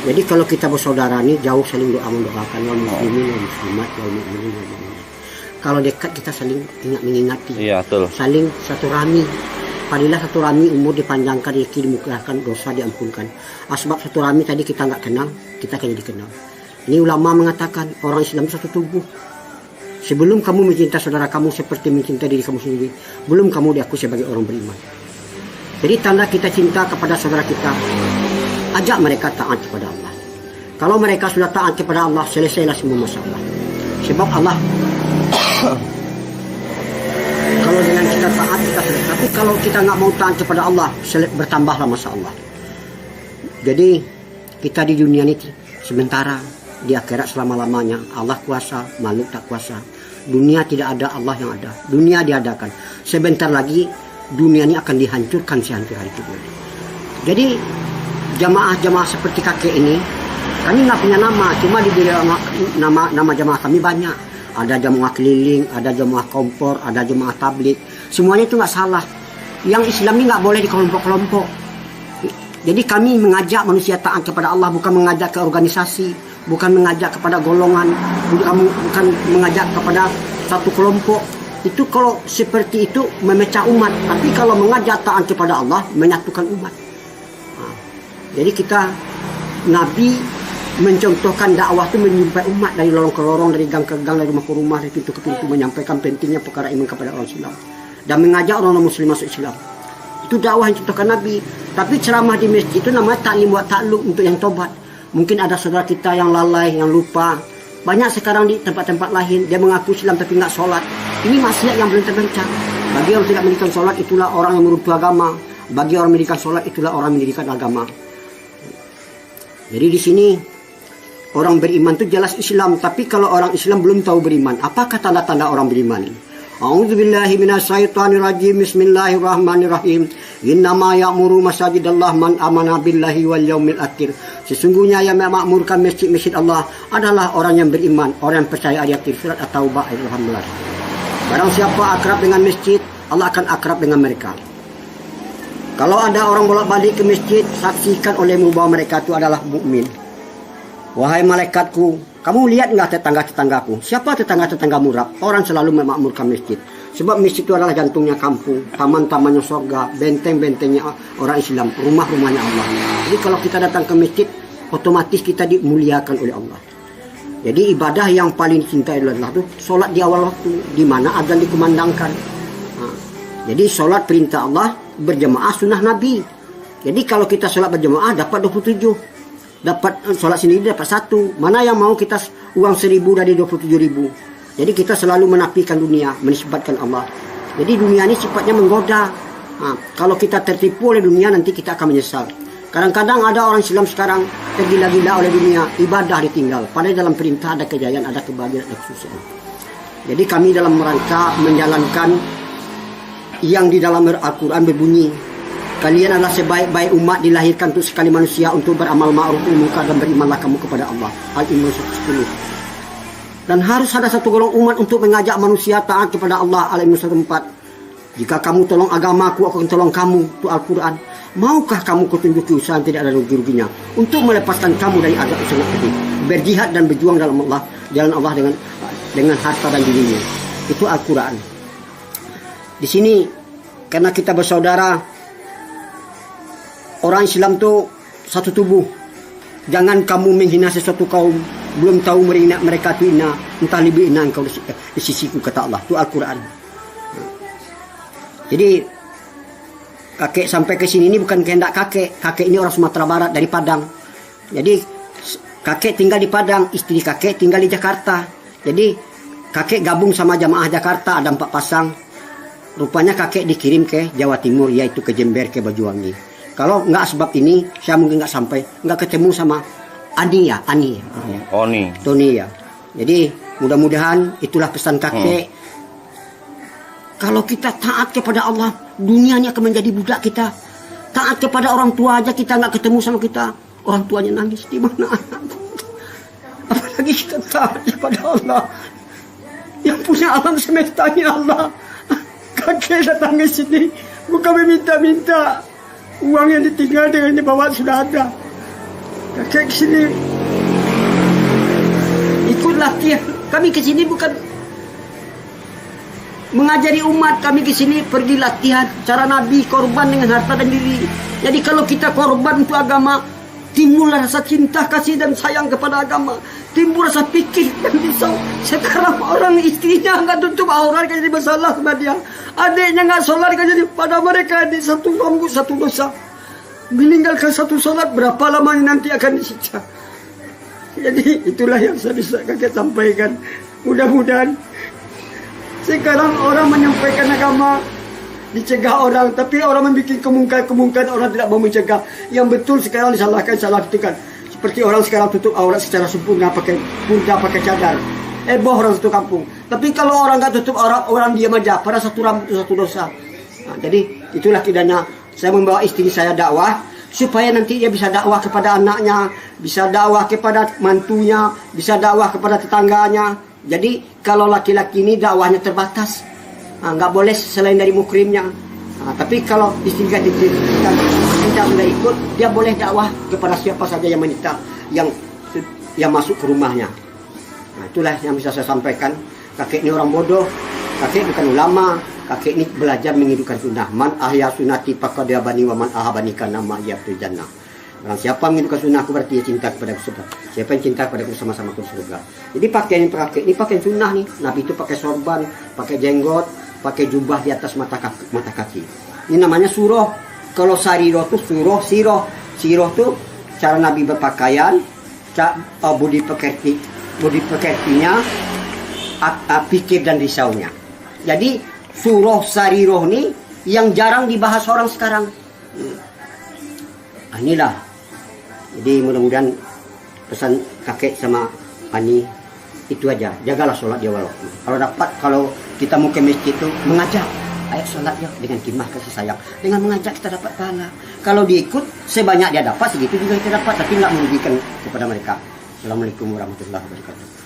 Jadi kalau kita bersaudara nih jauh saling doa mendoakan wal muslimin wal muslimat wal mu'minin wal mu'minat. Kalau dekat kita saling ingat mengingati. Iya, betul. Saling satu rami. Padilah satu rami umur dipanjangkan, rezeki dimudahkan, dosa diampunkan. Sebab satu rami tadi kita nggak kenal, kita akan jadi kenal. Ini ulama mengatakan orang Islam satu tubuh. Sebelum kamu mencintai saudara kamu seperti mencintai diri kamu sendiri, belum kamu diakui sebagai orang beriman. Jadi tanda kita cinta kepada saudara kita, ajak mereka taat kepada Allah. Kalau mereka sudah taat kepada Allah, selesailah semua masalah. Sebab Allah kalau dengan kita taat kita selesai. Tapi kalau kita nggak mau taat kepada Allah, bertambahlah masalah. Jadi kita di dunia ini sementara, di akhirat selama-lamanya. Allah kuasa, makhluk tak kuasa. Dunia tidak ada, Allah yang ada. Dunia diadakan. Sebentar lagi dunia ini akan dihancurkan sehancur hari itu. Jadi jamaah-jamaah seperti kakek ini, kami nggak punya nama, cuma diberi nama jamaah kami banyak. Ada jamaah keliling, ada jamaah kompor, ada jamaah tablik. Semuanya itu nggak salah. Yang Islam ini nggak boleh di kelompok-kelompok. Jadi kami mengajak manusia taat kepada Allah, bukan mengajak ke organisasi, bukan mengajak kepada golongan, bukan mengajak kepada satu kelompok. Itu kalau seperti itu memecah umat. Tapi kalau mengajak taat kepada Allah, menyatukan umat. Nah, jadi kita, Nabi mencontohkan dakwah itu menjumpai umat dari lorong ke lorong, dari gang ke gang, dari rumah ke rumah, dari pintu ke pintu, menyampaikan pentingnya perkara iman kepada orang Islam dan mengajak orang muslim masuk Islam. Itu dakwah yang contohkan Nabi. Tapi ceramah di masjid itu namanya taklim buat takluk untuk yang tobat. Mungkin ada saudara kita yang lalai, yang lupa. Banyak sekarang di tempat-tempat lain dia mengaku Islam tapi nggak sholat. Ini maksiat yang belum terbencang. Bagi orang tidak mendirikan sholat itulah orang yang meruntuh agama. Bagi orang mendirikan sholat itulah orang mendirikan agama. Jadi di sini orang beriman itu jelas Islam. Tapi kalau orang Islam belum tahu beriman, apakah tanda-tanda orang beriman? A'udzubillahi minasyaitonirrajim. Bismillahirrahmanirrahim. Innama ya'muru masajidallah man amana billahi wal yaumil akhir. Sesungguhnya yang memakmurkan masjid-masjid Allah adalah orang yang beriman, orang yang percaya ayat surat At-Taubah ayat 18. Barang siapa akrab dengan masjid, Allah akan akrab dengan mereka. Kalau ada orang bolak-balik ke masjid, saksikan olehmu bahwa mereka itu adalah mukmin. Wahai malaikatku, kamu lihat nggak tetangga-tetanggaku? Siapa tetangga-tetanggamu? Orang selalu memakmurkan masjid. Sebab masjid itu adalah jantungnya kampung, taman-tamannya surga, benteng-bentengnya orang Islam, rumah-rumahnya Allah. Jadi kalau kita datang ke masjid, otomatis kita dimuliakan oleh Allah. Jadi ibadah yang paling cinta adalah itu sholat di awal waktu, di mana azan dikumandangkan. Nah, jadi sholat perintah Allah, berjamaah sunnah Nabi. Jadi kalau kita sholat berjamaah dapat 27. Dapat sholat sendiri dapat 1. Mana yang mau kita uang 1.000 dari 27.000. Jadi kita selalu menafikan dunia, menisbatkan Allah. Jadi dunia ini sifatnya menggoda. Nah, kalau kita tertipu oleh dunia nanti kita akan menyesal. Kadang-kadang ada orang Islam sekarang tergila-gila oleh dunia, ibadah ditinggal. Padahal dalam perintah ada kejayaan, ada kebahagiaan, ada kesusahan. Jadi kami dalam rangka menjalankan yang di dalam Al-Quran berbunyi, kalian adalah sebaik-baik umat dilahirkan untuk sekali manusia untuk beramal ma'ruf munkar dan berimanlah kamu kepada Allah. Al-Imran 10. Dan harus ada satu golongan umat untuk mengajak manusia taat kepada Allah. Al-Imran 4. Jika kamu tolong agamaku, aku akan tolong kamu. Itu Al-Quran. Maukah kamu kutunjuki usaha tidak ada rugi-ruginya untuk melepaskan kamu dari azab sangat pedih? Berjihad dan berjuang dalam Allah, jalan Allah dengan harta dan dirinya. Itu Al-Quran. Di sini karena kita bersaudara, orang Islam itu satu tubuh. Jangan kamu menghina sesuatu kaum, belum tahu mereka itu ina, entah lebih ina engkau di sisiku, kata Allah. Itu Al-Quran. Jadi kakek sampai ke sini ini bukan kehendak kakek. Kakek ini orang Sumatera Barat dari Padang. Jadi kakek tinggal di Padang, istri kakek tinggal di Jakarta. Jadi kakek gabung sama jamaah Jakarta, ada 4 pasang. Rupanya kakek dikirim ke Jawa Timur, yaitu ke Jember, ke Banyuwangi. Kalau nggak sebab ini, saya mungkin nggak ketemu sama Ani. Tony ya. Jadi mudah-mudahan itulah pesan kakek. Kalau kita taat kepada Allah, dunianya akan menjadi budak kita. Taat kepada orang tua aja kita nggak ketemu sama kita, orang tuanya nangis, di mana anakku? Apalagi kita taat kepada Allah yang punya alam semesta ini, Allah. Kakek datang ke sini bukan meminta-minta. Uang yang ditinggal dengan dibawa sudah ada. Kakek ke sini ikut latihan. Kami ke sini bukan mengajari umat, kami ke sini pergi latihan cara Nabi korban dengan harta dan diri. Jadi kalau kita korban untuk agama, timbul rasa cinta, kasih dan sayang kepada agama, timbul rasa pikir dan risau. Sekarang orang istrinya nggak tutup aurat kan jadi masalah sama dia, adiknya nggak sholat kan jadi pada mereka di satu rambut satu dosa. Meninggalkan satu sholat berapa lamanya nanti akan disiksa. Jadi itulah yang saya bisa kakek sampaikan. Mudah-mudahan sekarang orang menyampaikan agama dicegah orang, tapi orang membuat kemungkaran orang tidak mau mencegah. Yang betul sekarang disalahkan, salah kan. Seperti orang sekarang tutup aurat secara sempurna pakai punca, pakai cadar. Heboh orang satu kampung. Tapi kalau orang nggak tutup aurat, orang diam aja. Pada satu rambut satu dosa. Nah, jadi itulah tidaknya saya membawa istri saya dakwah supaya nanti dia bisa dakwah kepada anaknya, bisa dakwah kepada mantunya, bisa dakwah kepada tetangganya. Jadi kalau laki-laki ini dakwahnya terbatas, nggak boleh selain dari mukrimnya. Tapi kalau istilah dikritikkan, tidak boleh ikut, dia boleh dakwah kepada siapa saja yang menikah, yang masuk ke rumahnya. Nah, itulah yang bisa saya sampaikan. Kakek ini orang bodoh, kakek bukan ulama, kakek ini belajar menghidupkan sunnah. Man ahya sunnati faqad abani wa man ahabani kana ma yafil jannah. Barang siapa menghidupkan sunnah aku berarti dia cinta kepada aku. Siapa yang cinta kepada aku sama-sama ke surga. Jadi pakaian kakek ini pakaian sunnah nih. Nabi itu pakai sorban, pakai jenggot, pakai jubah di atas mata kaki. Ini namanya suroh. Kalau sariro itu suroh, siroh. Siroh itu cara Nabi berpakaian, budi pekertinya, pikir dan risaunya. Jadi suroh sariroh ini yang jarang dibahas orang sekarang. Inilah. Jadi mudah-mudahan pesan kakek sama Ani itu aja. Jagalah sholat di awal waktu. Kalau kita mau ke masjid itu mengajak, ayo sholat ya dengan khidmah kasih sayang. Dengan mengajak kita dapat pahala. Kalau diikut sebanyak dia dapat, segitu juga kita dapat. Tapi nggak merugikan kepada mereka. Assalamualaikum warahmatullahi wabarakatuh.